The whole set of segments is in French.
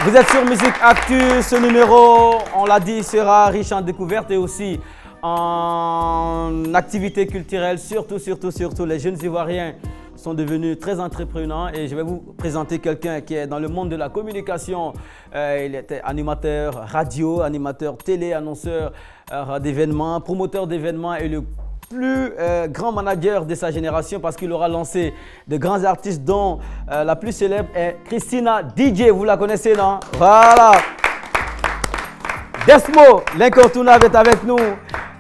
Vous êtes sur Musique Actu, ce numéro, on l'a dit, sera riche en découvertes et aussi en activités culturelles, surtout les jeunes Ivoiriens sont devenus très entreprenants et je vais vous présenter quelqu'un qui est dans le monde de la communication. Il était animateur radio, animateur télé, annonceur d'événements, promoteur d'événements et le plus grand manager de sa génération parce qu'il aura lancé de grands artistes dont la plus célèbre est Christina DJ. Vous la connaissez, non? Voilà. Desmo, l'incontournable est avec nous.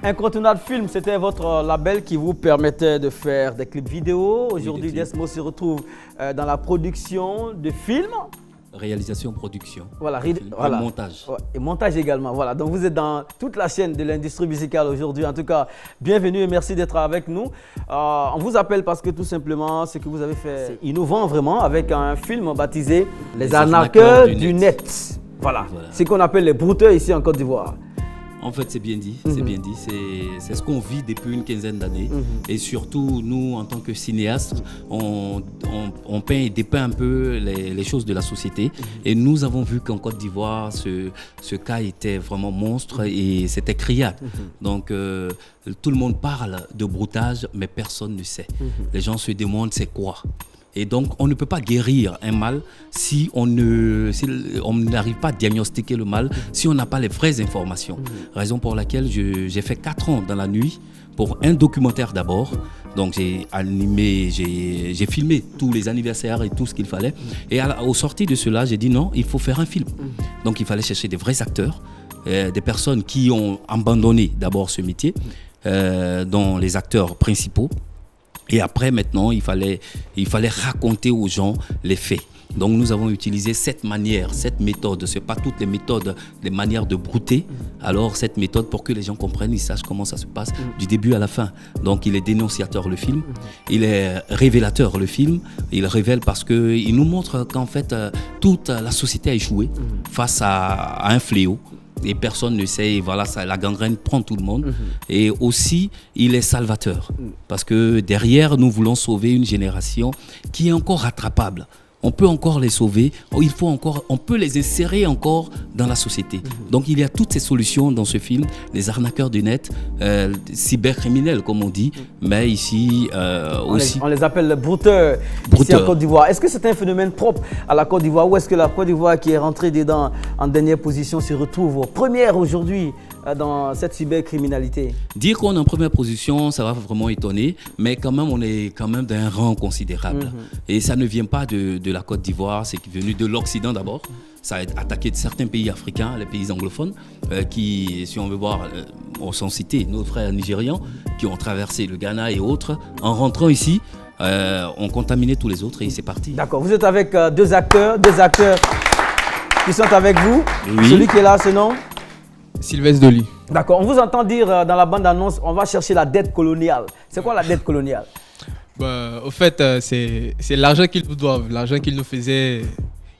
Incontournable Film, c'était votre label qui vous permettait de faire des clips vidéo. Aujourd'hui, Desmo se retrouve dans la production de films. Réalisation, production, voilà, voilà. Et montage. Ouais, et montage également. Voilà. Donc vous êtes dans toute la chaîne de l'industrie musicale aujourd'hui. En tout cas, bienvenue et merci d'être avec nous. On vous appelle parce que tout simplement, ce que vous avez fait, c'est innovant vraiment avec un film baptisé Les arnaqueurs du net. Voilà. C'est ce qu'on appelle les brouteurs ici en Côte d'Ivoire. En fait, c'est bien dit, c'est bien dit. C'est ce qu'on vit depuis une quinzaine d'années. Et surtout, nous, en tant que cinéastes, on peint et dépeint un peu les choses de la société. Et nous avons vu qu'en Côte d'Ivoire, ce cas était vraiment monstre et c'était criard. Donc, tout le monde parle de broutage, mais personne ne sait. Les gens se demandent c'est quoi. Et donc, on ne peut pas guérir un mal si on n'arrive pas à diagnostiquer le mal, si on n'a pas les vraies informations. Raison pour laquelle j'ai fait 4 ans dans la nuit pour un documentaire d'abord. Donc, j'ai animé, j'ai filmé tous les anniversaires et tout ce qu'il fallait. Et au sorti de cela, j'ai dit non, il faut faire un film. Donc, il fallait chercher des vrais acteurs, des personnes qui ont abandonné d'abord ce métier, dont les acteurs principaux. Et après, maintenant, il fallait raconter aux gens les faits. Donc, nous avons utilisé cette manière, cette méthode. Ce n'est pas toutes les méthodes, les manières de brouter. Alors, cette méthode, pour que les gens comprennent, ils sachent comment ça se passe du début à la fin. Donc, il est dénonciateur, le film. Il est révélateur, le film. Il révèle parce qu'il nous montre qu'en fait, toute la société a échoué face à un fléau. Et personne ne sait, voilà, la gangrène prend tout le monde. Et aussi, il est salvateur. Parce que derrière, nous voulons sauver une génération qui est encore rattrapable. On peut encore les sauver, on peut les insérer encore dans la société. Donc il y a toutes ces solutions dans ce film, les arnaqueurs du net, cybercriminels comme on dit, mais ici aussi... On les appelle les brouteurs ici en Côte d'Ivoire. Est-ce que c'est un phénomène propre à la Côte d'Ivoire ou est-ce que la Côte d'Ivoire qui est rentrée dedans en dernière position se retrouve première aujourd'hui dans cette cybercriminalité? Dire qu'on est en première position, ça va vraiment étonner, mais quand même, on est quand même d'un rang considérable. Et ça ne vient pas de la Côte d'Ivoire, c'est venu de l'Occident d'abord. Ça a attaqué certains pays africains, les pays anglophones, qui, si on veut voir, sont cités nos frères nigérians, qui ont traversé le Ghana et autres. En rentrant ici, on contaminait tous les autres et c'est parti. D'accord, vous êtes avec deux acteurs qui sont avec vous. Oui. Celui qui est là, ce nom? Sylvestre Doli. D'accord, on vous entend dire dans la bande-annonce, on va chercher la dette coloniale. C'est quoi la dette coloniale? Au fait, c'est l'argent qu'ils nous doivent, l'argent qu'ils nous faisaient.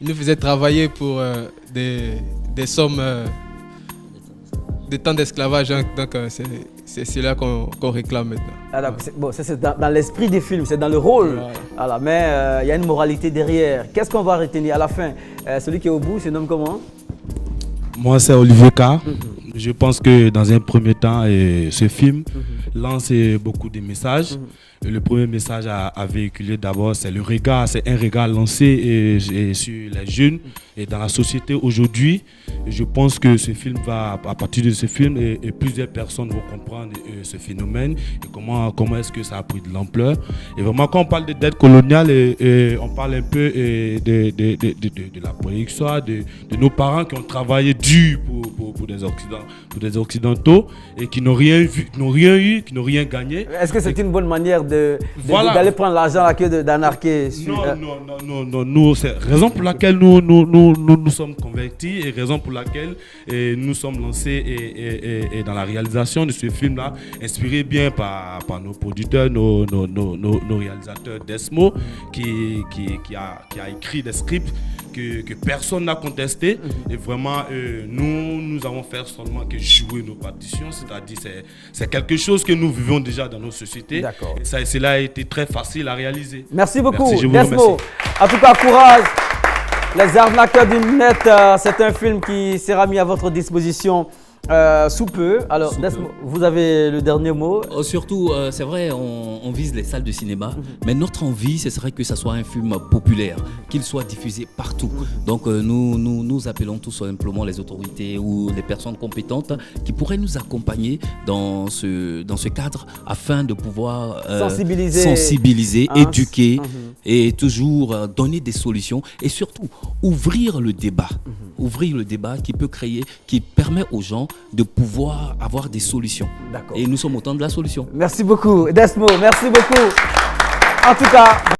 Ils nous faisaient travailler pour des sommes, des temps d'esclavage. Donc c'est là qu'on réclame maintenant. Ah, bon, ça c'est dans l'esprit des films, c'est dans le rôle. Voilà, mais il y a une moralité derrière. Qu'est-ce qu'on va retenir à la fin? Celui qui est au bout se nomme comment? Moi, c'est Olivier K. Je pense que dans un premier temps, ce film lance beaucoup de messages. Et le premier message à véhiculer d'abord, c'est le regard, c'est un regard lancé sur les jeunes et dans la société aujourd'hui. Je pense que ce film va, à partir de ce film, et plusieurs personnes vont comprendre ce phénomène et comment est-ce que ça a pris de l'ampleur. Et vraiment, quand on parle de dette coloniale, on parle un peu de la préhistoire, de nos parents qui ont travaillé dur pour des Occidentaux et qui n'ont rien vu, qui n'ont rien eu, qui n'ont rien gagné. Est-ce que c'est une bonne manière d'aller prendre l'argent à queue d'anarquer? Non, nous, c'est raison pour laquelle nous sommes convertis et raison pour laquelle nous sommes lancés et dans la réalisation de ce film-là, inspiré bien par nos producteurs, nos réalisateurs Desmo, qui a écrit des scripts que personne n'a contesté. Et vraiment, nous avons fait seulement que jouer nos partitions, c'est-à-dire c'est quelque chose que nous vivons déjà dans nos sociétés. Et cela a été très facile à réaliser. Merci beaucoup, Merci, Desmo. En tout cas, courage. Les arnaqueurs du net, c'est un film qui sera mis à votre disposition sous peu. Alors, Desmond, vous avez le dernier mot. Surtout, c'est vrai, on vise les salles de cinéma, mais notre envie, ce serait que ce soit un film populaire, qu'il soit diffusé partout. Donc, nous appelons tout simplement les autorités ou les personnes compétentes qui pourraient nous accompagner dans ce cadre afin de pouvoir sensibiliser, éduquer et toujours donner des solutions et surtout ouvrir le débat. Ouvrir le débat qui permet aux gens de pouvoir avoir des solutions. Et nous sommes autant de la solution. Merci beaucoup, Desmond. Merci beaucoup. En tout cas...